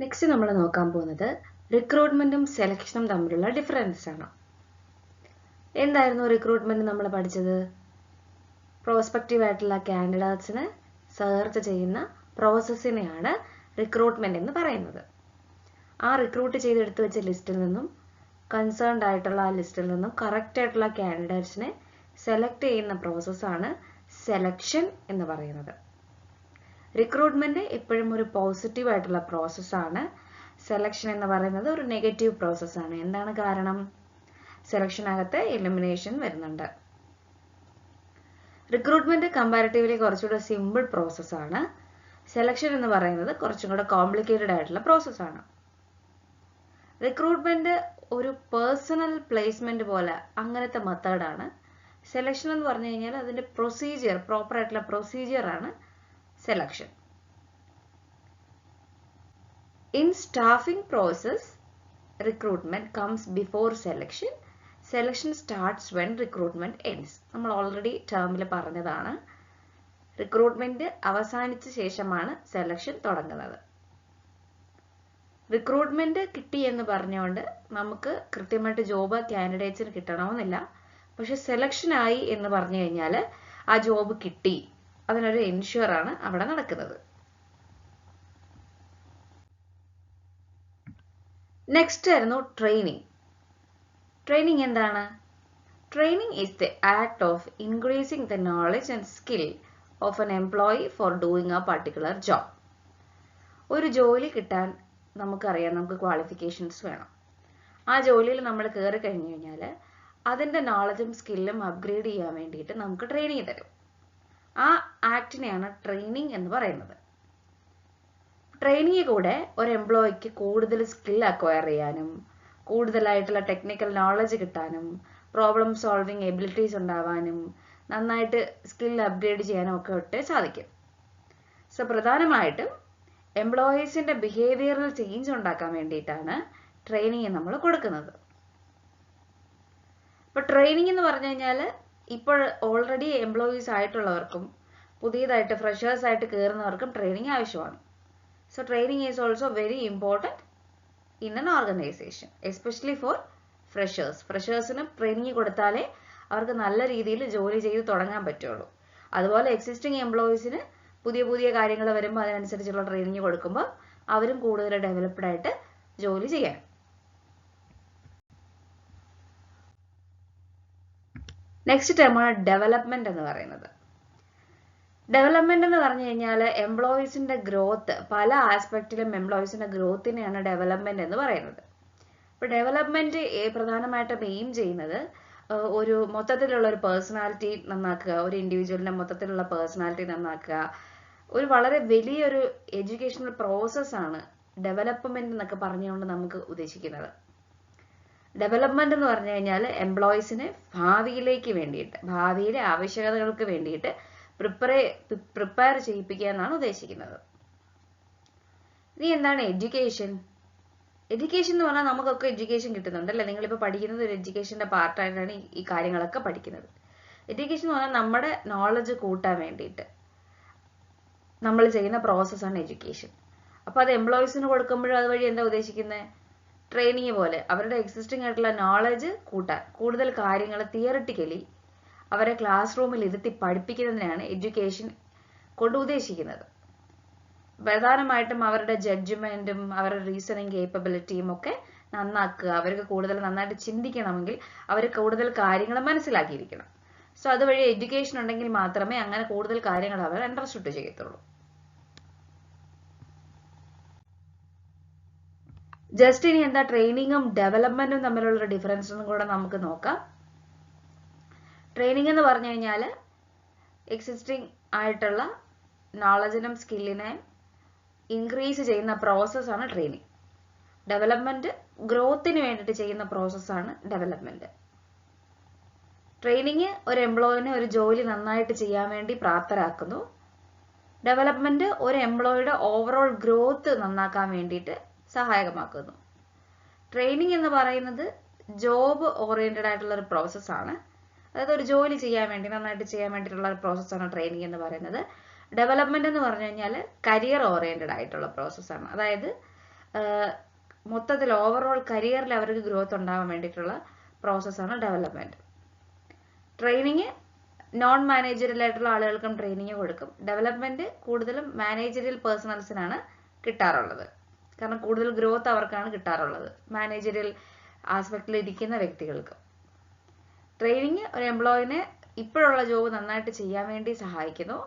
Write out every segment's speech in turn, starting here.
Next നമ്മൾ നോക്കാൻ പോകുന്നത് റിക്രൂട്ട്മെന്റും സെലക്ഷനും തമ്മിലുള്ള ഡിഫറൻസ് ആണ്. എന്തായിരുന്നു റിക്രൂട്ട്മെന്റ് നമ്മൾ പഠിച്ചത്? പ്രോസ്പെക്റ്റീവ് ആയിട്ടുള്ള കാൻഡിഡേറ്റ്സിനെ സെർച്ച് ചെയ്യുന്ന പ്രോസസ്സിനെയാണ് റിക്രൂട്ട്മെന്റ് എന്ന് പറയുന്നത്. ആ റിക്രൂട്ട് ചെയ്തെടുത്ത് വെച്ച ലിസ്റ്റിൽ നിന്നും കൺസേൺഡ് ആയിട്ടുള്ള ആ ലിസ്റ്റിൽ നിന്നും കറക്റ്റ് ആയിട്ടുള്ള കാൻഡിഡേറ്റ്സിനെ സെലക്ട് ചെയ്യുന്ന പ്രോസസ്സാണ് സെലക്ഷൻ എന്ന് പറയുന്നത്. റിക്രൂട്ട്മെന്റ് എപ്പോഴും ഒരു പോസിറ്റീവ് ആയിട്ടുള്ള പ്രോസസ്സാണ്. സെലക്ഷൻ എന്ന് പറയുന്നത് ഒരു നെഗറ്റീവ് പ്രോസസ്സാണ്. എന്താണ് കാരണം? സെലക്ഷനകത്ത് എലിമിനേഷൻ വരുന്നുണ്ട്. റിക്രൂട്ട്മെന്റ് കമ്പാരിറ്റീവ്ലി കുറച്ചുകൂടെ സിമ്പിൾ പ്രോസസ്സാണ്. സെലക്ഷൻ എന്ന് പറയുന്നത് കുറച്ചും കൂടെ കോംപ്ലിക്കേറ്റഡ് ആയിട്ടുള്ള പ്രോസസ്സാണ്. റിക്രൂട്ട്മെന്റ് ഒരു പേഴ്സണൽ പ്ലേസ്മെന്റ് പോലെ അങ്ങനത്തെ മെത്തേഡാണ്. സെലക്ഷൻ എന്ന് പറഞ്ഞു കഴിഞ്ഞാൽ അതിന്റെ പ്രൊസീജിയർ, പ്രോപ്പർ ആയിട്ടുള്ള പ്രൊസീജിയർ ആണ് selection. In staffing process, recruitment comes before selection. Selection starts when recruitment ends. നമ്മൾ ഓൾറെഡി ടേമിൽ പറഞ്ഞതാണ്. റിക്രൂട്ട്മെന്റ് അവസാനിച്ച ശേഷമാണ് സെലക്ഷൻ തുടങ്ങുന്നത്. റിക്രൂട്ട്മെന്റ് കിട്ടി എന്ന് പറഞ്ഞുകൊണ്ട് നമുക്ക് കൃത്യമായിട്ട് ജോബ് കാൻഡിഡേറ്റ്സിന് കിട്ടണമെന്നില്ല. പക്ഷെ സെലക്ഷൻ ആയി എന്ന് പറഞ്ഞു കഴിഞ്ഞാൽ ആ ജോബ് കിട്ടി, അതിനൊരു എൻഷ്യൂർ ആണ് അവിടെ നടക്കുന്നത്. നെക്സ്റ്റ് ആയിരുന്നു ട്രെയിനിങ്. ട്രെയിനിങ് എന്താണ്? Training is the act of increasing the knowledge and skill of N employee four doing A particular job. ഒരു ജോലി കിട്ടാൻ നമുക്കറിയാം, നമുക്ക് ക്വാളിഫിക്കേഷൻസ് വേണം. ആ ജോലിയിൽ നമ്മൾ കയറി കഴിഞ്ഞു കഴിഞ്ഞാൽ അതിൻ്റെ നോളജും സ്കില്ലും അപ്ഗ്രേഡ് ചെയ്യാൻ വേണ്ടിയിട്ട് നമുക്ക് ട്രെയിനിങ് തരും. ആ ആക്ടിനെയാണ് ട്രെയിനിങ് എന്ന് പറയുന്നത്. ട്രെയിനിങ് കൂടെ ഒരു എംപ്ലോയിക്ക് കൂടുതൽ സ്കിൽ അക്വയർ ചെയ്യാനും കൂടുതലായിട്ടുള്ള ടെക്നിക്കൽ നോളജ് കിട്ടാനും പ്രോബ്ലം സോൾവിങ് എബിലിറ്റീസ് ഉണ്ടാവാനും നന്നായിട്ട് സ്കിൽ അപ്ഗ്രേഡ് ചെയ്യാനും ഒക്കെ സാധിക്കും. സോ പ്രധാനമായിട്ടും എംപ്ലോയീസിന്റെ ബിഹേവിയറൽ ചേഞ്ച് ഉണ്ടാക്കാൻ വേണ്ടിയിട്ടാണ് ട്രെയിനിങ് നമ്മൾ കൊടുക്കുന്നത്. ഇപ്പോൾ ട്രെയിനിങ് എന്ന് പറഞ്ഞു കഴിഞ്ഞാൽ ഇപ്പോൾ ഓൾറെഡി എംപ്ലോയീസ് ആയിട്ടുള്ളവർക്കും പുതിയതായിട്ട് ഫ്രഷേഴ്സ് ആയിട്ട് കയറുന്നവർക്കും ട്രെയിനിങ് ആവശ്യമാണ്. So training is also very important in an organization, especially for freshers. ഫ്രഷേഴ്സിന് ട്രെയിനിങ് കൊടുത്താലേ അവർക്ക് നല്ല രീതിയിൽ ജോലി ചെയ്ത് തുടങ്ങാൻ പറ്റുള്ളൂ. അതുപോലെ എക്സിസ്റ്റിംഗ് എംപ്ലോയീസിന് പുതിയ പുതിയ കാര്യങ്ങൾ വരുമ്പോൾ അതിനനുസരിച്ചുള്ള ട്രെയിനിങ് കൊടുക്കുമ്പോൾ അവരും കൂടുതൽ ഡെവലപ്ഡ് ആയിട്ട് ജോലി ചെയ്യാൻ. നെക്സ്റ്റ് ടേമാണ് ഡെവലപ്മെന്റ് എന്ന് പറയുന്നത്. ഡെവലപ്മെന്റ് എന്ന് പറഞ്ഞു കഴിഞ്ഞാൽ എംപ്ലോയീസിന്റെ ഗ്രോത്ത്, പല ആസ്പെക്റ്റിലും എംപ്ലോയീസിന്റെ ഗ്രോത്തിനെയാണ് ഡെവലപ്മെന്റ് എന്ന് പറയുന്നത്. അപ്പോൾ ഡെവലപ്മെന്റ് പ്രധാനമായിട്ടും എയിം ചെയ്യുന്നത് ഒരു മൊത്തത്തിലുള്ള ഒരു പേഴ്സണാലിറ്റി നന്നാക്കുക, ഒരു ഇൻഡിവിജ്വലിന്റെ മൊത്തത്തിലുള്ള പേഴ്സണാലിറ്റി നന്നാക്കുക. ഒരു വളരെ വലിയൊരു എഡ്യൂക്കേഷണൽ പ്രോസസ്സാണ് ഡെവലപ്മെന്റ് എന്നൊക്കെ പറഞ്ഞുകൊണ്ട് നമുക്ക് ഉദ്ദേശിക്കുന്നത്. ഡെവലപ്മെന്റ് എന്ന് പറഞ്ഞു കഴിഞ്ഞാൽ എംപ്ലോയീസിനെ ഭാവിയിലേക്ക് വേണ്ടിയിട്ട്, ഭാവിയിലെ ആവശ്യകതകൾക്ക് വേണ്ടിയിട്ട് പ്രിപ്പയർ ചെയ്യിപ്പിക്കുക എന്നാണ് ഉദ്ദേശിക്കുന്നത്. ഇനി എന്താണ് എഡ്യൂക്കേഷൻ? എഡ്യൂക്കേഷൻ എന്ന് പറഞ്ഞാൽ നമുക്കൊക്കെ എഡ്യൂക്കേഷൻ കിട്ടുന്നുണ്ട് അല്ലേ? നിങ്ങളിപ്പോൾ പഠിക്കുന്നത് ഒരു എഡ്യൂക്കേഷൻ്റെ പാർട്ടായിട്ടാണ് ഈ കാര്യങ്ങളൊക്കെ പഠിക്കുന്നത്. എഡ്യൂക്കേഷൻ എന്ന് പറഞ്ഞാൽ നമ്മുടെ നോളജ് കൂട്ടാൻ വേണ്ടിയിട്ട് നമ്മൾ ചെയ്യുന്ന പ്രോസസ്സാണ് എഡ്യൂക്കേഷൻ. അപ്പോൾ അത് എംപ്ലോയീസിന് കൊടുക്കുമ്പോഴും അതുവഴി എന്താ ഉദ്ദേശിക്കുന്നത്? ട്രെയിനിങ് പോലെ അവരുടെ എക്സിസ്റ്റിംഗ് ആയിട്ടുള്ള നോളജ് കൂട്ടാൻ, കൂടുതൽ കാര്യങ്ങൾ തിയറിറ്റിക്കലി അവരെ ക്ലാസ് റൂമിൽ ഇരുത്തി പഠിപ്പിക്കുന്നതിനാണ് എഡ്യൂക്കേഷൻ കൊണ്ട് ഉദ്ദേശിക്കുന്നത്. പ്രധാനമായിട്ടും അവരുടെ ജഡ്ജ്മെന്റും അവരുടെ റീസണിങ് കേപ്പബിലിറ്റിയും ഒക്കെ നന്നാക്കുക. അവർക്ക് കൂടുതൽ നന്നായിട്ട് ചിന്തിക്കണമെങ്കിൽ അവർ കൂടുതൽ കാര്യങ്ങൾ മനസ്സിലാക്കിയിരിക്കണം. സോ അതുവഴി എഡ്യൂക്കേഷൻ ഉണ്ടെങ്കിൽ മാത്രമേ അങ്ങനെ കൂടുതൽ കാര്യങ്ങൾ അവർ അണ്ടർസ്റ്റാൻഡ് ചെയ്യത്തുള്ളൂ. ജസ്റ്റ് ഇനി എന്താ ട്രെയിനിങ്ങും ഡെവലപ്മെന്റും തമ്മിലുള്ള ഡിഫറൻസ് എന്നും കൂടെ നമുക്ക് നോക്കാം. ട്രെയിനിങ് എന്ന് പറഞ്ഞു കഴിഞ്ഞാൽ എക്സിസ്റ്റിംഗ് ആയിട്ടുള്ള നോളജിനും സ്കില്ലിനെ ഇൻക്രീസ് ചെയ്യുന്ന പ്രോസസ്സാണ് ട്രെയിനിങ്. ഡെവലപ്മെന്റ് ഗ്രോത്തിന് വേണ്ടിയിട്ട് ചെയ്യുന്ന പ്രോസസ്സാണ് ഡെവലപ്മെന്റ്. ട്രെയിനിങ് ഒരു എംപ്ലോയിനെ ഒരു ജോലി നന്നായിട്ട് ചെയ്യാൻ വേണ്ടി പ്രാപ്തരാക്കുന്നു. ഡെവലപ്മെന്റ് ഒരു എംപ്ലോയിയുടെ ഓവറോൾ ഗ്രോത്ത് നന്നാക്കാൻ വേണ്ടിയിട്ട് സഹായകമാക്കുന്നു. ട്രെയിനിങ് എന്ന് പറയുന്നത് ജോബ് ഓറിയന്റഡ് ആയിട്ടുള്ള ഒരു പ്രോസസ്സാണ്. അതായത് ഒരു ജോലി ചെയ്യാൻ വേണ്ടി, നന്നായിട്ട് ചെയ്യാൻ വേണ്ടിയിട്ടുള്ള ഒരു പ്രോസസ്സാണ് ട്രെയിനിങ് എന്ന് പറയുന്നത്. ഡെവലപ്മെന്റ് എന്ന് പറഞ്ഞു കഴിഞ്ഞാൽ കരിയർ ഓറിയന്റഡ് ആയിട്ടുള്ള പ്രോസസ്സാണ്. അതായത് മൊത്തത്തിൽ ഓവറോൾ കരിയറിൽ അവർക്ക് ഗ്രോത്ത് ഉണ്ടാവാൻ വേണ്ടിയിട്ടുള്ള പ്രോസസ്സാണ് ഡെവലപ്മെന്റ്. ട്രെയിനിങ് നോൺ മാനേജറിയൽ ആയിട്ടുള്ള ആളുകൾക്കും ട്രെയിനിങ് കൊടുക്കും. ഡെവലപ്മെന്റ് കൂടുതലും മാനേജറിയൽ പേഴ്സണൽസിനാണ് കിട്ടാറുള്ളത്. കാരണം കൂടുതൽ ഗ്രോത്ത് അവർക്കാണ് കിട്ടാറുള്ളത്, മാനേജറിയൽ ആസ്പെക്റ്റിൽ ഇരിക്കുന്ന വ്യക്തികൾക്ക്. ട്രെയിനിങ് ഒരു എംപ്ലോയിനെ ഇപ്പോഴുള്ള ജോബ് നന്നായിട്ട് ചെയ്യാൻ വേണ്ടി സഹായിക്കുന്നു.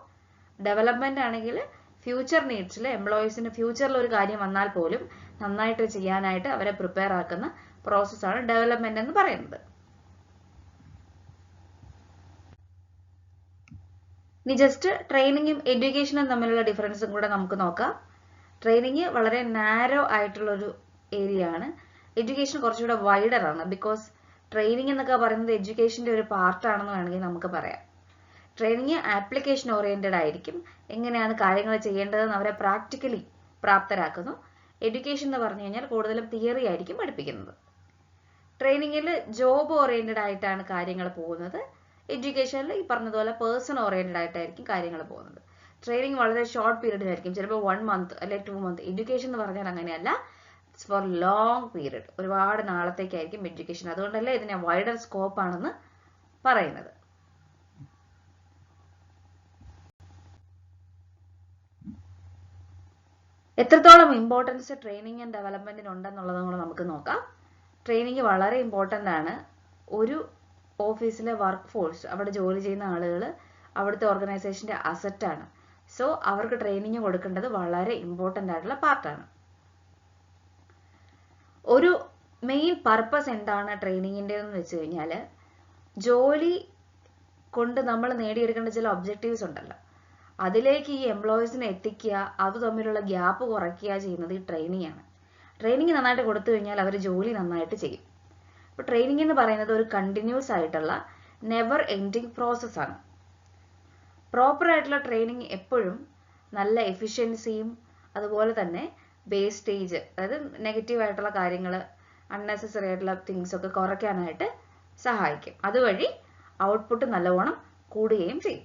ഡെവലപ്മെന്റ് ആണെങ്കിൽ ഫ്യൂച്ചർ നീഡ്സിൽ എംപ്ലോയീസിന് ഫ്യൂച്ചറിൽ ഒരു കാര്യം വന്നാൽ പോലും നന്നായിട്ട് ചെയ്യാനായിട്ട് അവരെ പ്രിപ്പയർ ആക്കുന്ന പ്രോസസ്സാണ് ഡെവലപ്മെന്റ് എന്ന് പറയുന്നത്. ഇനി ജസ്റ്റ് ട്രെയിനിങ്ങും എഡ്യൂക്കേഷനും തമ്മിലുള്ള ഡിഫറൻസും കൂടെ നമുക്ക് നോക്കാം. ട്രെയിനിങ് വളരെ നാരോ ആയിട്ടുള്ളൊരു ഏരിയ ആണ്. എഡ്യൂക്കേഷൻ കുറച്ചുകൂടെ വൈഡർ ആണ്. ബിക്കോസ് ട്രെയിനിങ് എന്നൊക്കെ പറയുന്നത് എഡ്യൂക്കേഷന്റെ ഒരു പാർട്ടാണെന്ന് വേണമെങ്കിൽ നമുക്ക് പറയാം. ട്രെയിനിങ് ആപ്ലിക്കേഷൻ ഓറിയന്റഡ് ആയിരിക്കും. എങ്ങനെയാണ് കാര്യങ്ങൾ ചെയ്യേണ്ടതെന്ന് അവരെ പ്രാക്ടിക്കലി പ്രാപ്തരാക്കുന്നു. എഡ്യൂക്കേഷൻ എന്ന് പറഞ്ഞു കഴിഞ്ഞാൽ കൂടുതലും തിയറി ആയിരിക്കും പഠിപ്പിക്കുന്നത്. ട്രെയിനിങ്ങിൽ ജോബ് ഓറിയന്റഡ് ആയിട്ടാണ് കാര്യങ്ങൾ പോകുന്നത്. എഡ്യൂക്കേഷനിൽ ഈ പറഞ്ഞതുപോലെ പേഴ്സൺ ഓറിയന്റഡ് ആയിട്ടായിരിക്കും കാര്യങ്ങൾ പോകുന്നത്. ട്രെയിനിങ് വളരെ ഷോർട്ട് പീരീഡിലായിരിക്കും, ചിലപ്പോൾ 1 month അല്ലെങ്കിൽ 2 months. എഡ്യൂക്കേഷൻ എന്ന് പറഞ്ഞാൽ അങ്ങനെയല്ല, ഇറ്റ്സ് ഫോർ ലോങ് പീരീഡ്, ഒരുപാട് നാളത്തേക്കായിരിക്കും എഡ്യൂക്കേഷൻ. അതുകൊണ്ടല്ലേ ഇതിനെ വൈഡർ സ്കോപ്പ് ആണെന്ന് പറയുന്നത്. എത്രത്തോളം ഇമ്പോർട്ടൻസ് ട്രെയിനിങ് ആൻഡ് ഡെവലപ്മെന്റിന് ഉണ്ടെന്നുള്ളതും കൂടെ നമുക്ക് നോക്കാം. ട്രെയിനിങ് വളരെ ഇമ്പോർട്ടൻ്റ് ആണ്. ഒരു ഓഫീസിലെ വർക്ക് ഫോഴ്സ്, അവിടെ ജോലി ചെയ്യുന്ന ആളുകൾ അവിടുത്തെ ഓർഗനൈസേഷന്റെ അസറ്റാണ്. സോ അവർക്ക് ട്രെയിനിങ് കൊടുക്കേണ്ടത് വളരെ ഇമ്പോർട്ടൻ്റ് ആയിട്ടുള്ള പാർട്ടാണ്. ഒരു മെയിൻ പർപ്പസ് എന്താണ് ട്രെയിനിങ്ങിൻ്റെന്ന് വെച്ച് കഴിഞ്ഞാൽ, ജോലി കൊണ്ട് നമ്മൾ നേടിയെടുക്കേണ്ട ചില ഒബ്ജക്റ്റീവ്സ് ഉണ്ടല്ലോ, അതിലേക്ക് ഈ എംപ്ലോയീസിനെ എത്തിക്കുക, അത് തമ്മിലുള്ള ഗ്യാപ്പ് കുറയ്ക്കുക ചെയ്യുന്നത് ഈ ട്രെയിനിങ് ആണ്. ട്രെയിനിങ് നന്നായിട്ട് കൊടുത്തു കഴിഞ്ഞാൽ അവർ ജോലി നന്നായിട്ട് ചെയ്യും. അപ്പോൾ ട്രെയിനിങ് എന്ന് പറയുന്നത് ഒരു കണ്ടിന്യൂസ് ആയിട്ടുള്ള നെവർ എൻഡിങ് പ്രോസസ്സാണ്. പ്രോപ്പർ ആയിട്ടുള്ള ട്രെയിനിങ് എപ്പോഴും നല്ല എഫിഷ്യൻസിയും അതുപോലെ തന്നെ വേസ്റ്റേജ്, അതായത് നെഗറ്റീവ് ആയിട്ടുള്ള കാര്യങ്ങൾ, അൺനെസസറി ആയിട്ടുള്ള തിങ്സ് ഒക്കെ കുറയ്ക്കാനായിട്ട് സഹായിക്കും. അതുവഴി ഔട്ട്പുട്ട് നല്ലവണ്ണം കൂടുകയും ചെയ്യും.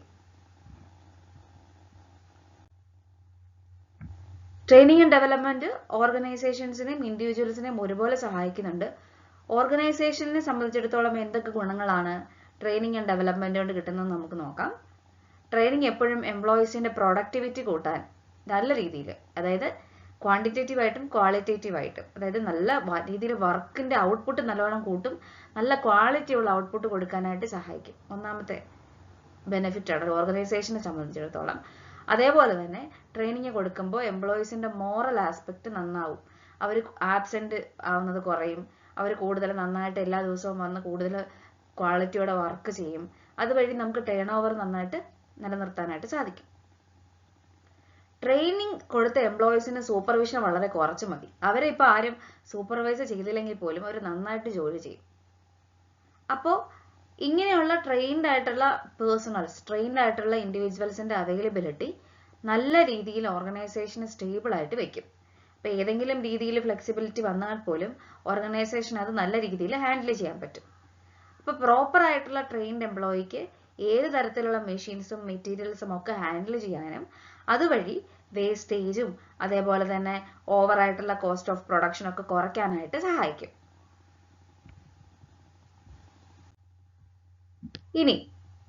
ട്രെയിനിങ് ആൻഡ് ഡെവലപ്മെന്റ് ഓർഗനൈസേഷൻസിനെയും ഇൻഡിവിജ്വൽസിനെയും ഒരുപോലെ സഹായിക്കുന്നുണ്ട്. ഓർഗനൈസേഷനെ സംബന്ധിച്ചിടത്തോളം എന്തൊക്കെ ഗുണങ്ങളാണ് ട്രെയിനിങ് ആൻഡ് ഡെവലപ്മെന്റ് കൊണ്ട് കിട്ടുന്നത് നമുക്ക് നോക്കാം. ട്രെയിനിങ് എപ്പോഴും എംപ്ലോയീസിന്റെ പ്രൊഡക്ടിവിറ്റി കൂട്ടാൻ നല്ല രീതിയിൽ, അതായത് ക്വാണ്ടിറ്റേറ്റീവ് ആയിട്ടും ക്വാളിറ്റേറ്റീവ് ആയിട്ടും, അതായത് നല്ല രീതിയിൽ വർക്കിന്റെ ഔട്ട്പുട്ട് നല്ലവണ്ണം കൂട്ടും, നല്ല ക്വാളിറ്റിയുള്ള ഔട്ട്പുട്ട് കൊടുക്കാനായിട്ട് സഹായിക്കും. ഒന്നാമത്തെ ബെനിഫിറ്റ് ആണ് ഒരു ഓർഗനൈസേഷനെ സംബന്ധിച്ചിടത്തോളം. അതേപോലെ തന്നെ ട്രെയിനിങ് കൊടുക്കുമ്പോൾ എംപ്ലോയീസിന്റെ മോറൽ ആസ്പെക്ട് നന്നാവും. അവർ ആബ്സെന്റ് ആവുന്നത് കുറയും. അവർ കൂടുതൽ നന്നായിട്ട് എല്ലാ ദിവസവും വന്ന് കൂടുതൽ ക്വാളിറ്റിയോടെ വർക്ക് ചെയ്യും. അതുവഴി നമുക്ക് ടേൺ ഓവർ നന്നായിട്ട് നിലനിർത്താനായിട്ട് സാധിക്കും. ട്രെയിനിങ് കൊടുത്ത എംപ്ലോയീസിന് സൂപ്പർവിഷൻ വളരെ കുറച്ച് മതി. അവരെ ഇപ്പോൾ ആരും സൂപ്പർവൈസ് ചെയ്തില്ലെങ്കിൽ പോലും അവർ നന്നായിട്ട് ജോലി ചെയ്യും. അപ്പോൾ ഇങ്ങനെയുള്ള ട്രെയിൻഡ് ആയിട്ടുള്ള പേഴ്സണൽസ്, ട്രെയിൻഡ് ആയിട്ടുള്ള ഇൻഡിവിജ്വൽസിന്റെ അവൈലബിലിറ്റി നല്ല രീതിയിൽ ഓർഗനൈസേഷനെ സ്റ്റേബിൾ ആയിട്ട് വെക്കും. അപ്പോൾ ഏതെങ്കിലും രീതിയിൽ ഫ്ലെക്സിബിലിറ്റി വന്നാൽ പോലും ഓർഗനൈസേഷൻ അത് നല്ല രീതിയിൽ ഹാൻഡിൽ ചെയ്യാൻ പറ്റും. അപ്പോൾ പ്രോപ്പർ ആയിട്ടുള്ള ട്രെയിൻഡ് എംപ്ലോയിക്ക് ഏത് തരത്തിലുള്ള മെഷീൻസും മെറ്റീരിയൽസും ഒക്കെ ഹാൻഡിൽ ചെയ്യാനും അതുവഴി വേസ്റ്റേജും അതേപോലെ തന്നെ ഓവറായിട്ടുള്ള കോസ്റ്റ് ഓഫ് പ്രൊഡക്ഷൻ ഒക്കെ കുറയ്ക്കാനായിട്ട് സഹായിക്കും. ഇനി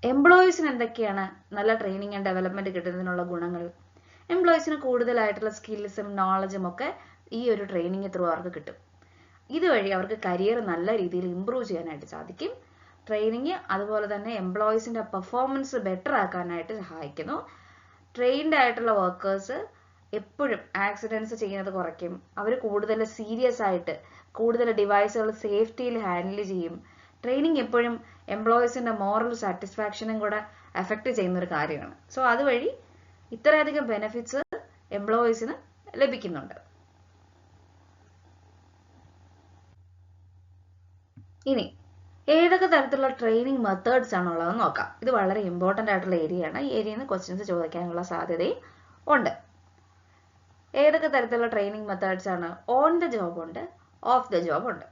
എംപ്ലോയീസിന് എന്തൊക്കെയാണ് നല്ല ട്രെയിനിങ് ആൻഡ് ഡെവലപ്മെന്റ് കിട്ടുന്നതിനുള്ള ഗുണങ്ങൾ? എംപ്ലോയീസിന് കൂടുതലായിട്ടുള്ള സ്കിൽസും നോളജും ഒക്കെ ഈ ഒരു ട്രെയിനിങ് ത്രൂ അവർക്ക് കിട്ടും. ഇതുവഴി അവർക്ക് കരിയർ നല്ല രീതിയിൽ ഇംപ്രൂവ് ചെയ്യാനായിട്ട് സാധിക്കും. ട്രെയിനിങ് അതുപോലെ തന്നെ എംപ്ലോയീസിന്റെ പെർഫോമൻസ് ബെറ്റർ ആക്കാനായിട്ട് സഹായിക്കുന്നു. ട്രെയിൻഡ് ആയിട്ടുള്ള വർക്കേഴ്സ് എപ്പോഴും ആക്സിഡൻസ് ചെയ്യുന്നത് കുറയ്ക്കും. അവർ കൂടുതൽ സീരിയസ് ആയിട്ട് കൂടുതൽ ഡിവൈസുകൾ സേഫ്റ്റിയിൽ ഹാൻഡിൽ ചെയ്യും. ട്രെയിനിങ് എപ്പോഴും എംപ്ലോയീസിന്റെ മോറൽ സാറ്റിസ്ഫാക്ഷനും കൂടെ അഫക്റ്റ് ചെയ്യുന്ന ഒരു കാര്യമാണ്. സോ അതുവഴി ഇത്രയധികം ബെനിഫിറ്റ്സ് എംപ്ലോയീസിന് ലഭിക്കുന്നുണ്ട്. ഇനി ഏതൊക്കെ തരത്തിലുള്ള ട്രെയിനിങ് മെത്തേഡ്സ് ആണുള്ളതെന്ന് നോക്കാം. ഇത് വളരെ ഇമ്പോർട്ടൻ്റ് ആയിട്ടുള്ള ഏരിയ ആണ്. ഈ ഏരിയയിൽ നിന്ന് ക്വസ്റ്റ്യൻസ് ചോദിക്കാനുള്ള സാധ്യതയും ഉണ്ട്. ഏതൊക്കെ തരത്തിലുള്ള ട്രെയിനിങ് മെത്തേഡ്സ് ആണ്? ഓൺ ദ ജോബ് ഉണ്ട്, ഓഫ് ദ ജോബ് ഉണ്ട്.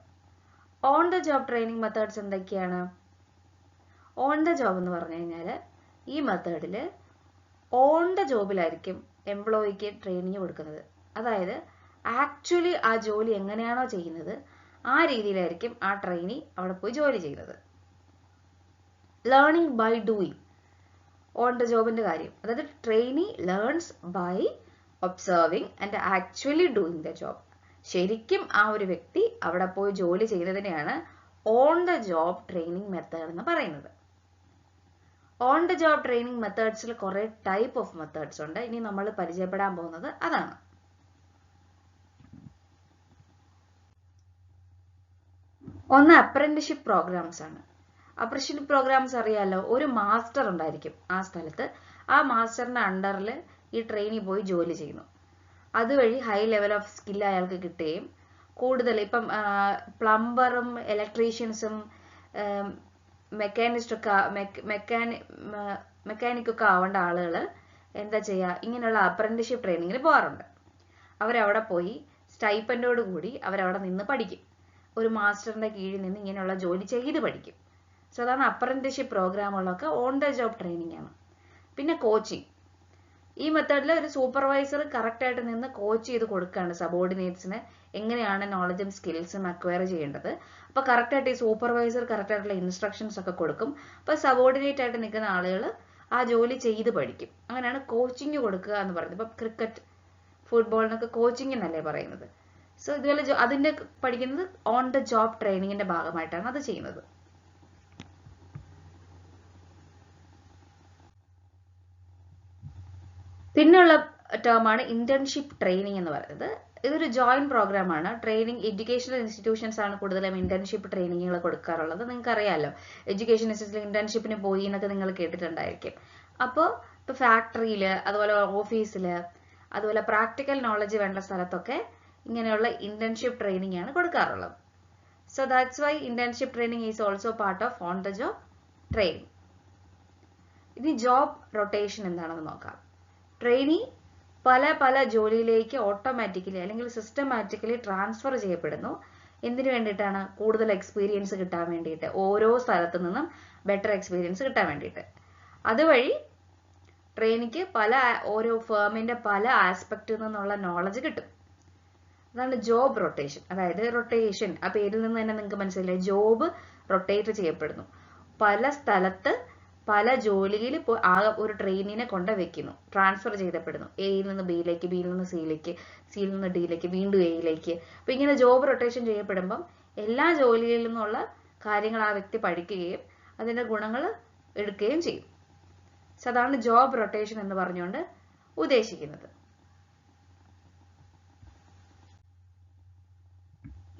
On the job training methods എന്തൊക്കെയാണ്? ഓൺ ദ ജോബ് എന്ന് പറഞ്ഞു കഴിഞ്ഞാൽ ഈ മെത്തേഡിൽ ഓൺ ദ ജോബിലായിരിക്കും എംപ്ലോയിക്ക് ട്രെയിനിങ് കൊടുക്കുന്നത്. അതായത് ആക്ച്വലി ആ ജോലി എങ്ങനെയാണോ ചെയ്യുന്നത് ആ രീതിയിലായിരിക്കും ആ ട്രെയിനി അവിടെ പോയി ജോലി ചെയ്യുന്നത്. Learning by doing, on the ജോബിന്റെ കാര്യം, അതായത് trainee learns by observing and actually doing the job. ശരിക്കും ആ ഒരു വ്യക്തി അവിടെ പോയി ജോലി ചെയ്യുന്നതിനെയാണ് on the job training method എന്ന് പറയുന്നത്. ഓൺ ദ ജോബ് ട്രെയിനിങ് മെത്തേഡ്സിൽ കുറെ ടൈപ്പ് ഓഫ് മെത്തേഡ്സ് ഉണ്ട്. ഇനി നമ്മൾ പരിചയപ്പെടാൻ പോകുന്നത് അതാണ്. ഒന്ന് അപ്രന്റീഷിപ്പ് പ്രോഗ്രാംസ് ആണ്. അപ്രന്റീഷിപ്പ് പ്രോഗ്രാംസ് അറിയാലോ, ഒരു മാസ്റ്റർ ഉണ്ടായിരിക്കും ആ സ്ഥലത്ത്. ആ മാസ്റ്ററിന്റെ അണ്ടറിൽ ഈ ട്രെയിനി പോയി ജോലി ചെയ്യുന്നു. അതുവഴി ഹൈ ലെവൽ ഓഫ് സ്കിൽ അയാൾക്ക് കിട്ടുകയും കൂടുതൽ ഇപ്പം പ്ലംബറും ഇലക്ട്രീഷ്യൻസും മെക്കാനിക്കൊക്കെ ആവേണ്ട ആളുകൾ എന്താ ചെയ്യുക, ഇങ്ങനെയുള്ള അപ്രന്റീഷിപ്പ് ട്രെയിനിങ്ങിന് പോകാറുണ്ട്. അവരവിടെ പോയി സ്റ്റൈപ്പൻഡോട് കൂടി അവരവിടെ നിന്ന് പഠിക്കും. ഒരു മാസ്റ്ററിന്റെ കീഴിൽ നിന്ന് ഇങ്ങനെയുള്ള ജോലി ചെയ്ത് പഠിക്കും. സോ അതാണ് അപ്രന്റീഷിപ്പ് പ്രോഗ്രാമുകളൊക്കെ ഓൺ ദ ജോബ് ട്രെയിനിങ് ആണ്. പിന്നെ കോച്ചിങ്, ഈ മെത്തേഡിൽ ഒരു സൂപ്പർവൈസർ കറക്റ്റ് ആയിട്ട് നിന്ന് കോച്ച് ചെയ്ത് കൊടുക്കുകയാണ് സബോർഡിനേറ്റ്സിന് എങ്ങനെയാണ് നോളജും സ്കിൽസും അക്വയർ ചെയ്യേണ്ടത്. അപ്പൊ കറക്റ്റ് ആയിട്ട് ഈ സൂപ്പർവൈസർ കറക്റ്റ് ആയിട്ടുള്ള ഇൻസ്ട്രക്ഷൻസ് ഒക്കെ കൊടുക്കും. അപ്പൊ സബോർഡിനേറ്റ് ആയിട്ട് നിൽക്കുന്ന ആളുകൾ ആ ജോലി ചെയ്ത് പഠിക്കും. അങ്ങനെയാണ് കോച്ചിങ് കൊടുക്കുക എന്ന് പറയുന്നത്. ഇപ്പൊ ക്രിക്കറ്റ്, ഫുട്ബോളിനൊക്കെ കോച്ചിങ് എന്നല്ലേ പറയുന്നത്. സോ ഇതുപോലെ അതിന്റെ പഠിക്കുന്നത് ഓൺ ദ ജോബ് ട്രെയിനിങ്ങിന്റെ ഭാഗമായിട്ടാണ് അത് ചെയ്യുന്നത്. പിന്നെയുള്ള ടേമാണ് ഇന്റേൺഷിപ്പ് ട്രെയിനിങ് എന്ന് പറയുന്നത്. ഇതൊരു ജോയിന്റ് പ്രോഗ്രാം ആണ്. ട്രെയിനിങ് എഡ്യൂക്കേഷണൽ ഇൻസ്റ്റിറ്റ്യൂഷൻസ് ആണ് കൂടുതലും ഇന്റേൺഷിപ്പ് ട്രെയിനിങ്ങുകൾ കൊടുക്കാറുള്ളത്. നിങ്ങൾക്ക് അറിയാമല്ലോ, എഡ്യൂക്കേഷൻ ഇൻസ്റ്റിറ്റ്യൂഷനിൽ ഇന്റേൺഷിപ്പിന് പോയി എന്നൊക്കെ നിങ്ങൾ കേട്ടിട്ടുണ്ടായിരിക്കും. അപ്പോൾ ഇപ്പോൾ ഫാക്ടറിയിൽ, അതുപോലെ ഓഫീസിൽ, അതുപോലെ പ്രാക്ടിക്കൽ നോളജ് വേണ്ട സ്ഥലത്തൊക്കെ ഇങ്ങനെയുള്ള ഇന്റേൺഷിപ്പ് ട്രെയിനിങ് ആണ് കൊടുക്കാറുള്ളത്. So that's why internship training is also part of on the job training. ഇനി ജോബ് റൊട്ടേഷൻ എന്താണെന്ന് നോക്കാം. ട്രെയിനി പല ജോലിയിലേക്ക് ഓട്ടോമാറ്റിക്കലി അല്ലെങ്കിൽ സിസ്റ്റമാറ്റിക്കലി ട്രാൻസ്ഫർ ചെയ്യപ്പെടുന്നു. എന്തിനു വേണ്ടിയിട്ടാണ്? കൂടുതൽ എക്സ്പീരിയൻസ് കിട്ടാൻ വേണ്ടിയിട്ട്, ഓരോ സ്ഥലത്തു നിന്നും ബെറ്റർ എക്സ്പീരിയൻസ് കിട്ടാൻ വേണ്ടിയിട്ട്. അതുവഴി ട്രെയിനിക്ക് ഓരോ ഫേമിന്റെ പല ആസ്പെക്റ്റിൽ നിന്നുള്ള നോളജ് കിട്ടും. അതാണ് ജോബ് റൊട്ടേഷൻ. അതായത് റൊട്ടേഷൻ, ആ പേരിൽ നിന്ന് തന്നെ നിങ്ങൾക്ക് മനസ്സിലായി, ജോബ് റൊട്ടേറ്റ് ചെയ്യപ്പെടുന്നു. പല സ്ഥലത്ത് പല ജോലിയിൽ ഒരു ട്രെയിനിനെ കൊണ്ട് വെക്കുന്നു, ട്രാൻസ്ഫർ ചെയ്യപ്പെടുന്നു. എയിൽ നിന്ന് ബിയിലേക്ക്, ബിയിൽ നിന്ന് സിയിലേക്ക്, സിയിൽ നിന്ന് ഡിയിലേക്ക്, വീണ്ടും എയിലേക്ക്. അപ്പൊ ഇങ്ങനെ ജോബ് റൊട്ടേഷൻ ചെയ്യപ്പെടുമ്പം എല്ലാ ജോലിയിൽ നിന്നുള്ള കാര്യങ്ങൾ ആ വ്യക്തി പഠിക്കുകയും അതിന്റെ ഗുണങ്ങൾ എടുക്കുകയും ചെയ്യും. സോ അതാണ് ജോബ് റൊട്ടേഷൻ എന്ന് പറഞ്ഞുകൊണ്ട് ഉദ്ദേശിക്കുന്നത്.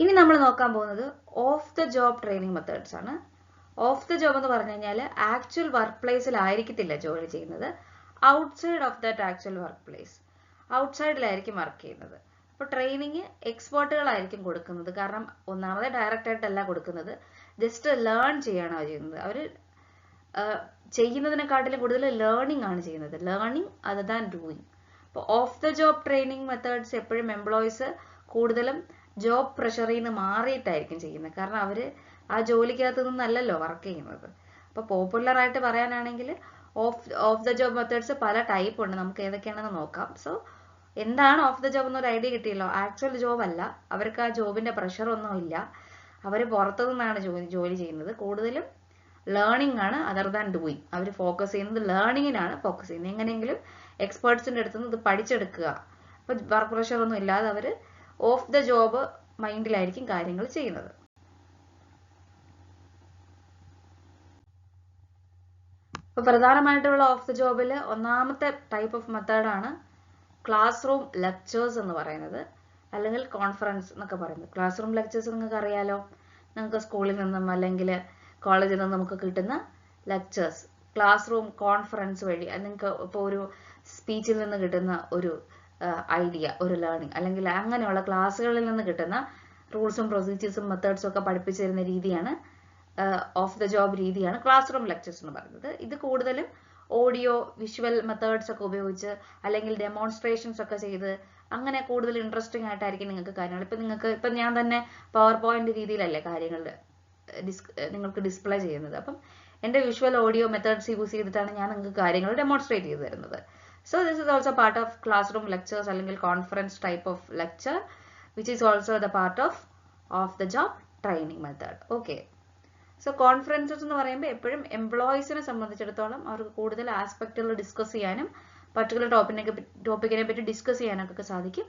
ഇനി നമ്മൾ നോക്കാൻ പോകുന്നത് off the job training methods ആണ്. ഓഫ് ദ ജോബ് എന്ന് പറഞ്ഞു കഴിഞ്ഞാൽ ആക്ച്വൽ വർക്ക് പ്ലേസിലായിരിക്കത്തില്ല ജോലി ചെയ്യുന്നത്, outside of that actual workplace, ഔട്ട്സൈഡിലായിരിക്കും വർക്ക് ചെയ്യുന്നത്. അപ്പോൾ ട്രെയിനിങ് എക്സ്പേർട്ടുകളായിരിക്കും കൊടുക്കുന്നത്. കാരണം ഒന്നാമത് ഡയറക്റ്റ് ആയിട്ടല്ല കൊടുക്കുന്നത്, ജസ്റ്റ് ലേൺ ചെയ്യണോ ചെയ്യുന്നത്. അവർ ചെയ്യുന്നതിനെക്കാട്ടിലും കൂടുതൽ ലേണിംഗ് ആണ് ചെയ്യുന്നത്. Learning other than doing. അപ്പോൾ off the job training methods എപ്പോഴും എംപ്ലോയീസ് കൂടുതലും ജോബ് പ്രഷറിൽ നിന്ന് മാറിയിട്ടായിരിക്കും ചെയ്യുന്നത്. കാരണം അവർ ആ ജോലിക്കകത്ത് നിന്നല്ലല്ലോ വർക്ക് ചെയ്യുന്നത്. അപ്പോൾ പോപ്പുലർ ആയിട്ട് പറയാനാണെങ്കിൽ ഓഫ് ദ ജോബ് മെത്തേഡ്സ് പല ടൈപ്പ് ഉണ്ട്. നമുക്ക് ഏതൊക്കെയാണെന്ന് നോക്കാം. സോ എന്താണ് ഓഫ് ദ ജോബ് എന്നൊരു ഐഡിയ കിട്ടിയല്ലോ. ആക്ച്വൽ ജോബ് അല്ല, അവർക്ക് ആ ജോബിന്റെ പ്രഷർ ഒന്നും ഇല്ല, അവർ പുറത്തു നിന്നാണ് ജോലി ചെയ്യുന്നത്. കൂടുതലും ലേണിംഗ് ആണ് അതർ ദാൻ ഡൂയിങ്. അവർ ഫോക്കസ് ചെയ്യുന്നത് ലേണിങ്ങിനാണ് ഫോക്കസ് ചെയ്യുന്നത്. എങ്ങനെയെങ്കിലും എക്സ്പേർട്സിന്റെ അടുത്ത് നിന്ന് ഇത് പഠിച്ചെടുക്കുക. അപ്പൊ വർക്ക് പ്രഷർ ഒന്നും ഇല്ലാതെ അവർ ഓഫ് ദ ജോബ് മൈൻഡിലായിരിക്കും കാര്യങ്ങൾ ചെയ്യുന്നത്. ഇപ്പൊ പ്രധാനമായിട്ടുള്ള ഓഫ് ദ ജോബിൽ ഒന്നാമത്തെ ടൈപ്പ് ഓഫ് മെത്തേഡാണ് ക്ലാസ് റൂം ലെക്ചേഴ്സ് എന്ന് പറയുന്നത്, അല്ലെങ്കിൽ കോൺഫറൻസ് എന്നൊക്കെ പറയുന്നത്. ക്ലാസ് റൂം ലെക്ചേഴ്സ് നിങ്ങൾക്ക് അറിയാലോ, നിങ്ങൾക്ക് സ്കൂളിൽ നിന്നും അല്ലെങ്കിൽ കോളേജിൽ നിന്നും നമുക്ക് കിട്ടുന്ന ലെക്ചേഴ്സ് ക്ലാസ് റൂം കോൺഫറൻസ് വഴി, നിങ്ങൾക്ക് ഇപ്പോൾ ഒരു സ്പീച്ചിൽ നിന്ന് കിട്ടുന്ന ഒരു ഐഡിയ, ഒരു ലേണിംഗ്, അല്ലെങ്കിൽ അങ്ങനെയുള്ള ക്ലാസ്സുകളിൽ നിന്ന് കിട്ടുന്ന റൂൾസും പ്രൊസീജിയേഴ്സും മെത്തേഡ്സും ഒക്കെ പഠിപ്പിച്ചു തരുന്ന രീതിയാണ് ഓഫ് ദ ജോബ് രീതിയാണ് ക്ലാസ് റൂം ലെക്ചേഴ്സ് എന്ന് പറയുന്നത്. ഇത് കൂടുതലും ഓഡിയോ വിഷ്വൽ മെത്തേഡ്സ് ഒക്കെ ഉപയോഗിച്ച് അല്ലെങ്കിൽ ഡെമോൺസ്ട്രേഷൻസ് ഒക്കെ ചെയ്ത് അങ്ങനെ കൂടുതൽ ഇൻട്രസ്റ്റിംഗ് ആയിട്ടായിരിക്കും നിങ്ങൾക്ക് കാര്യങ്ങൾ. ഇപ്പം ഞാൻ തന്നെ പവർ പോയിന്റ് രീതിയിലല്ലേ കാര്യങ്ങൾ നിങ്ങൾക്ക് ഡിസ്പ്ലേ ചെയ്യുന്നത്. അപ്പം എൻ്റെ വിഷ്വൽ ഓഡിയോ മെത്തേഡ്സ് യൂസ് ചെയ്തിട്ടാണ് ഞാൻ നിങ്ങൾക്ക് കാര്യങ്ങൾ ഡെമോൺസ്ട്രേറ്റ് ചെയ്ത് തരുന്നത്. So this is also part of classroom lectures അല്ലെങ്കിൽ conference type of lecture, which is also the part of the job training method. Okay. So conferences എന്ന് പറയുമ്പോൾ എപ്പോഴും എംപ്ലോയീസിനെ സംബന്ധിച്ചിടത്തോളം അവർക്ക് കൂടുതൽ ആസ്പെക്റ്റുകൾ ഡിസ്കസ് ചെയ്യാനും പർട്ടിക്കുലർ ടോപ്പിക്കിനെ പറ്റി ഡിസ്കസ് ചെയ്യാനൊക്കെ സാധിക്കും.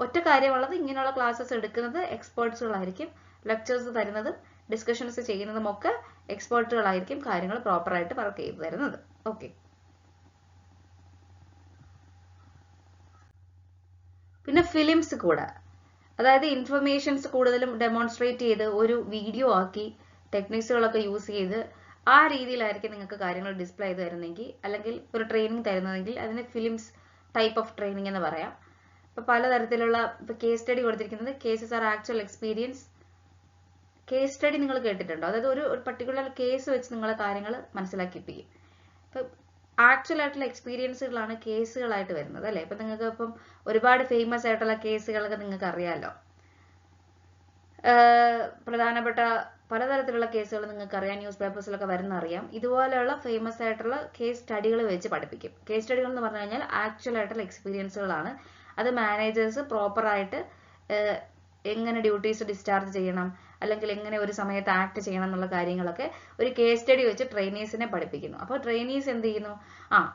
ഒറ്റ കാര്യമുള്ളത് ഇങ്ങനെയുള്ള ക്ലാസ്സസ് എടുക്കുന്നത് എക്സ്പേർട്സുകളായിരിക്കും, ലെക്ചേഴ്സ് തരുന്നതും ഡിസ്കഷൻസ് ചെയ്യുന്നതും ഒക്കെ എക്സ്പേർട്ടുകളായിരിക്കും കാര്യങ്ങൾ പ്രോപ്പറായിട്ട് വർക്ക് ചെയ്ത് തരുന്നത്. ഓക്കെ. പിന്നെ ഫിലിംസ് കൂടെ, അതായത് ഇൻഫർമേഷൻസ് കൂടുതലും ഡെമോൺസ്ട്രേറ്റ് ചെയ്ത് ഒരു വീഡിയോ ആക്കി ടെക്നിക്സുകളൊക്കെ യൂസ് ചെയ്ത് ആ രീതിയിലായിരിക്കും നിങ്ങൾക്ക് കാര്യങ്ങൾ ഡിസ്പ്ലേ ചെയ്ത് തരുന്നെങ്കിൽ അല്ലെങ്കിൽ ഒരു ട്രെയിനിങ് തരുന്നതെങ്കിൽ അതിന് ഫിലിംസ് ടൈപ്പ് ഓഫ് ട്രെയിനിങ് എന്ന് പറയാം. ഇപ്പൊ പലതരത്തിലുള്ള ഇപ്പൊ കേസ് സ്റ്റഡി കൊടുത്തിരിക്കുന്നത് cases R actual experience. Case study നിങ്ങൾ കേട്ടിട്ടുണ്ടോ? അതായത് ഒരു പർട്ടിക്കുലർ കേസ് വെച്ച് നിങ്ങളെ കാര്യങ്ങൾ മനസ്സിലാക്കിപ്പിക്കും. ഇപ്പൊ ആക്ച്വൽ ആയിട്ടുള്ള എക്സ്പീരിയൻസുകളാണ് കേസുകളായിട്ട് വരുന്നത് അല്ലെ. ഇപ്പൊ നിങ്ങൾക്ക് ഇപ്പം ഒരുപാട് ഫേമസ് ആയിട്ടുള്ള കേസുകളൊക്കെ നിങ്ങൾക്ക് അറിയാലോ. പ്രധാനപ്പെട്ട പലതരത്തിലുള്ള കേസുകൾ നിങ്ങൾക്ക് അറിയാം, ന്യൂസ് പേപ്പേഴ്സിലൊക്കെ വരുന്ന അറിയാം. ഇതുപോലെയുള്ള ഫേമസ് ആയിട്ടുള്ള കേസ് സ്റ്റഡികൾ വെച്ച് പഠിപ്പിക്കും. കേസ് സ്റ്റഡികൾ എന്ന് പറഞ്ഞു കഴിഞ്ഞാൽ ആക്ച്വൽ ആയിട്ടുള്ള എക്സ്പീരിയൻസുകളാണ്. അത് മാനേജേഴ്സ് പ്രോപ്പറായിട്ട് എങ്ങനെ ഡ്യൂട്ടീസ് ഡിസ്ചാർജ് ചെയ്യണം അല്ലെങ്കിൽ എങ്ങനെ ഒരു സമയത്ത് ആക്ട് ചെയ്യണം എന്നുള്ള കാര്യങ്ങളൊക്കെ ഒരു കേസ് സ്റ്റഡി വെച്ച് ട്രെയിനീസിനെ പഠിപ്പിക്കുന്നു. അപ്പോൾ ട്രെയിനീസ് എന്ത് ചെയ്യുന്നു?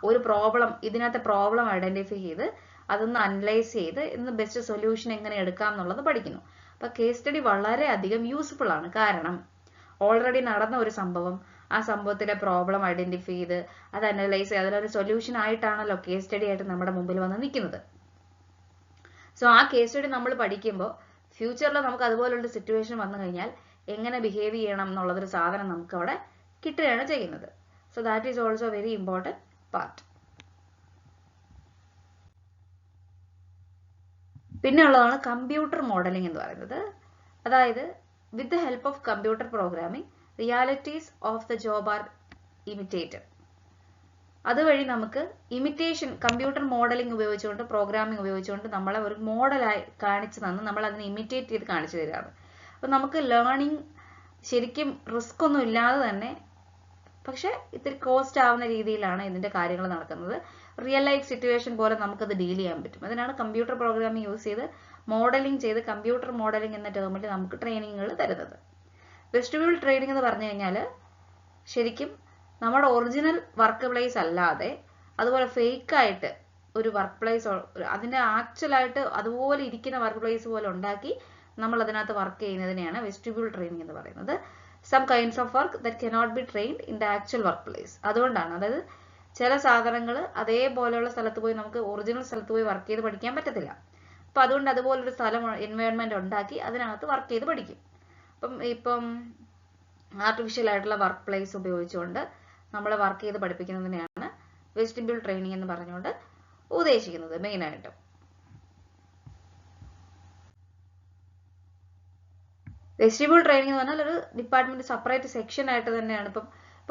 ഒരു പ്രോബ്ലം, ഇതിനകത്തെ പ്രോബ്ലം ഐഡന്റിഫൈ ചെയ്ത് അതൊന്ന് അനലൈസ് ചെയ്ത് ഇന്ന് ബെസ്റ്റ് സൊല്യൂഷൻ എങ്ങനെ എടുക്കാം എന്നുള്ളത് പഠിക്കുന്നു. അപ്പൊ കേസ് സ്റ്റഡി വളരെയധികം യൂസ്ഫുൾ ആണ്. കാരണം ഓൾറെഡി നടന്ന ഒരു സംഭവം, ആ സംഭവത്തിലെ പ്രോബ്ലം ഐഡന്റിഫൈ ചെയ്ത് അത് അനലൈസ് ചെയ്ത് അതിലൊരു സൊല്യൂഷൻ ആയിട്ടാണല്ലോ കേസ് സ്റ്റഡി ആയിട്ട് നമ്മുടെ മുമ്പിൽ വന്ന് നിൽക്കുന്നത്. സോ ആ കേസ് സ്റ്റഡി നമ്മൾ പഠിക്കുമ്പോൾ ഫ്യൂച്ചറിൽ നമുക്ക് അതുപോലുള്ള സിറ്റുവേഷൻ വന്നു കഴിഞ്ഞാൽ എങ്ങനെ ബിഹേവ് ചെയ്യണം എന്നുള്ളതൊരു സാധനം നമുക്ക് അവിടെ കിട്ടുകയാണ് ചെയ്യുന്നത്. So that is also very important part. പിന്നെ ഉള്ളതാണ് കമ്പ്യൂട്ടർ മോഡലിംഗ് എന്ന് പറയുന്നത്. അതായത് with the help of computer programming realities of the job are imitated. അതുവഴി നമുക്ക് ഇമിറ്റേഷൻ, കമ്പ്യൂട്ടർ മോഡലിംഗ് ഉപയോഗിച്ചുകൊണ്ട്, പ്രോഗ്രാമിംഗ് ഉപയോഗിച്ചുകൊണ്ട് നമ്മളെ ഒരു മോഡലായി കാണിച്ചു തന്ന് നമ്മൾ അതിനെ ഇമിറ്റേറ്റ് ചെയ്ത് കാണിച്ചു തരികയാണ്. അപ്പൊ നമുക്ക് ലേണിംഗ് ശരിക്കും റിസ്ക് ഒന്നും ഇല്ലാതെ തന്നെ, പക്ഷെ ഇത്തിരി കോസ്റ്റ് ആവുന്ന രീതിയിലാണ് ഇതിന്റെ കാര്യങ്ങൾ നടക്കുന്നത്. റിയൽ ലൈഫ് സിറ്റുവേഷൻ പോലെ നമുക്കത് ഡീൽ ചെയ്യാൻ പറ്റും. അതിനാണ് കമ്പ്യൂട്ടർ പ്രോഗ്രാമിംഗ് യൂസ് ചെയ്ത് മോഡലിംഗ് ചെയ്ത് കമ്പ്യൂട്ടർ മോഡലിംഗ് എന്ന ടേമിൽ നമുക്ക് ട്രെയിനിങ്ങുകൾ തരുന്നത്. വെസ്റ്റിബ്യൂൾ ട്രെയിനിങ് എന്ന് പറഞ്ഞു കഴിഞ്ഞാൽ ശരിക്കും നമ്മുടെ ഒറിജിനൽ വർക്ക് പ്ലേസ് അല്ലാതെ അതുപോലെ ഫേക്ക് ആയിട്ട് ഒരു വർക്ക് പ്ലേസ്, അതിന്റെ ആക്ച്വലായിട്ട് അതുപോലെ ഇരിക്കുന്ന വർക്ക് പ്ലേസ് പോലെ ഉണ്ടാക്കി നമ്മൾ അതിനകത്ത് വർക്ക് ചെയ്യുന്നതിനെയാണ് വെസ്റ്റിബ്യൂൾ ട്രെയിനിങ് എന്ന് പറയുന്നത്. Some kinds of work that cannot be trained in the actual workplace. അതുകൊണ്ടാണ്, അതായത് ചില സാധനങ്ങൾ അതേപോലെയുള്ള സ്ഥലത്ത് പോയി നമുക്ക് ഒറിജിനൽ സ്ഥലത്ത് പോയി വർക്ക് ചെയ്ത് പഠിക്കാൻ പറ്റത്തില്ല. അപ്പൊ അതുകൊണ്ട് അതുപോലൊരു സ്ഥലം, എൻവയോൺമെന്റ് ഉണ്ടാക്കി അതിനകത്ത് വർക്ക് ചെയ്ത് പഠിക്കും. ഇപ്പം ആർട്ടിഫിഷ്യൽ ആയിട്ടുള്ള വർക്ക് പ്ലേസ് ഉപയോഗിച്ചുകൊണ്ട് നമ്മൾ വർക്ക് ചെയ്ത് പഠിപ്പിക്കുന്നതിനെയാണ് വെസ്റ്റിബ്യൂൾ ട്രെയിനിങ് എന്ന് പറഞ്ഞുകൊണ്ട് ഉദ്ദേശിക്കുന്നത് മെയിനായിട്ടും. വെസ്റ്റിബ്യൂൾ ട്രെയിനിങ് എന്ന് പറഞ്ഞാൽ ഒരു ഡിപ്പാർട്ട്മെന്റ് സെപ്പറേറ്റ് സെക്ഷൻ ആയിട്ട് തന്നെയാണ്. ഇപ്പൊ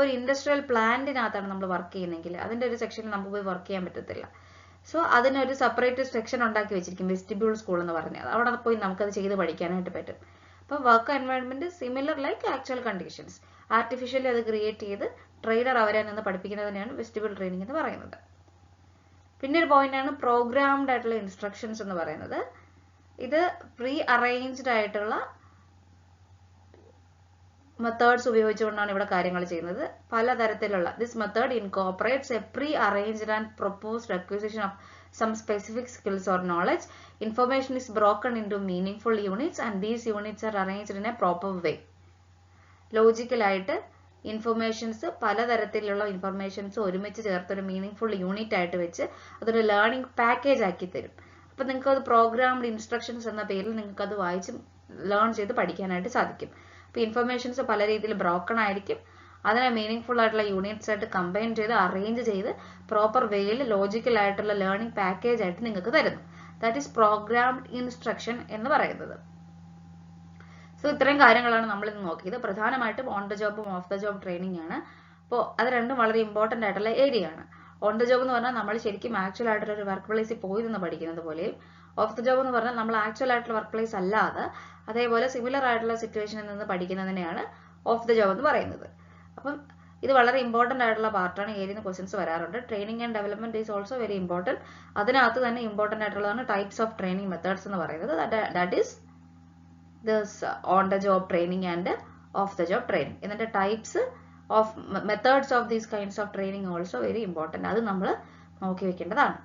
ഒരു ഇൻഡസ്ട്രിയൽ പ്ലാന്റിനകത്താണ് നമ്മൾ വർക്ക് ചെയ്യുന്നതെങ്കിൽ അതിന്റെ ഒരു സെക്ഷനിൽ നമുക്ക് പോയി വർക്ക് ചെയ്യാൻ പറ്റത്തില്ല. സോ അതിനൊരു സെപ്പറേറ്റ് സെക്ഷൻ ഉണ്ടാക്കി വെച്ചിരിക്കും, വെസ്റ്റിബ്യൂൾ സ്കൂൾ എന്ന് പറഞ്ഞാൽ. അവിടെ പോയി നമുക്കത് ചെയ്ത് പഠിക്കാനായിട്ട് പറ്റും. അപ്പൊ work environment similar like actual conditions, artificially അത് ക്രിയേറ്റ് ചെയ്ത് ട്രെയിനർ അവരെ നിന്ന് പഠിപ്പിക്കുന്നതിനെയാണ് വെസ്റ്റിബ്യൂൾ ട്രെയിനിങ് എന്ന് പറയുന്നത്. പിന്നെ ഒരു പോയിന്റ് ആണ് പ്രോഗ്രാംഡ് ആയിട്ടുള്ള ഇൻസ്ട്രക്ഷൻസ് എന്ന് പറയുന്നത്. ഇത് പ്രീ അറേഞ്ച്ഡ് ആയിട്ടുള്ള മെത്തേഡ്സ് ഉപയോഗിച്ചുകൊണ്ടാണ് ഇവിടെ കാര്യങ്ങൾ ചെയ്യുന്നത്. പലതരത്തിലുള്ള this method incorporates A pre arranged and proposed acquisition of some specific skills or knowledge. Information is broken into meaningful units and these units are arranged in a proper way. Logical ആയിട്ട് informations, പലതരത്തിലുള്ള informations ഒരുമിച്ച് ചേർത്ത് ഒരു meaning unit ആയിട്ട് വെച്ച് അതൊരു learning package ആക്കി തരും. അപ്പൊ നിങ്ങൾക്ക് അത് പ്രോഗ്രാംഡ് ഇൻസ്ട്രക്ഷൻസ് എന്ന പേരിൽ നിങ്ങൾക്ക് അത് വായിച്ച് ലേൺ ചെയ്ത് പഠിക്കാനായിട്ട് സാധിക്കും. അപ്പൊ ഇൻഫർമേഷൻസ് പല രീതിയിൽ ബ്രോക്കൺ ആയിരിക്കും. അതിനെ മീനിങ് ആയിട്ടുള്ള യൂണിറ്റ്സ് ആയിട്ട് കമ്പൈൻ ചെയ്ത് അറേഞ്ച് ചെയ്ത് പ്രോപ്പർ വേയിൽ ലോജിക്കൽ ആയിട്ടുള്ള ലേണിംഗ് പാക്കേജ് ആയിട്ട് നിങ്ങൾക്ക് തരുന്നു. ദാറ്റ് ഈസ് പ്രോഗ്രാംഡ് ഇൻസ്ട്രക്ഷൻ എന്ന് പറയുന്നത്. സോ ഇത്രയും കാര്യങ്ങളാണ് നമ്മൾ ഇന്ന് നോക്കിയത്. പ്രധാനമായിട്ടും ഓൺ ദ ജോബും ഓഫ് ദ ജോബ് ട്രെയിനിങ് ആണ്. അപ്പോൾ അത് രണ്ടും വളരെ ഇമ്പോർട്ടന്റ് ആയിട്ടുള്ള ഏരിയ ആണ്. ഓൺ ദ ജോബ് എന്ന് പറഞ്ഞാൽ നമ്മൾ ശരിക്കും ആക്ച്വൽ ആയിട്ടുള്ള ഒരു വർക്ക് പ്ലേസിൽ പോയി നിന്ന് പഠിക്കുന്നത് പോലെയും, ഓഫ് ദ ജോബ് എന്ന് പറഞ്ഞാൽ നമ്മൾ ആക്ച്വൽ ആയിട്ടുള്ള വർക്ക് പ്ലേസ് അല്ലാതെ അതേപോലെ സിമിലർ ആയിട്ടുള്ള സിറ്റുവേഷനിൽ നിന്ന് പഠിക്കുന്നതിനെയാണ് ഓഫ് ദ ജോബ് എന്ന് പറയുന്നത്. അപ്പം ഇത് വളരെ ഇമ്പോർട്ടൻ്റ് ആയിട്ടുള്ള പാർട്ടാണ്. ഏരിയയിൽ നിന്ന് ക്വസ്റ്റ്യൻസ് വരാറുണ്ട്. Training and development is also very important. അതിനകത്ത് തന്നെ ഇമ്പോർട്ടൻ്റ് ആയിട്ടുള്ളതാണ് ടൈപ്സ് ഓഫ് ട്രെയിനിങ് മെത്തേഡ്സ് എന്ന് പറയുന്നത്. That is this on the job training and off the job training. ഇതിൻ്റെ types of methods of these kinds of training also very important. അത് നമ്മൾ നോക്കി വെക്കേണ്ടതാണ്.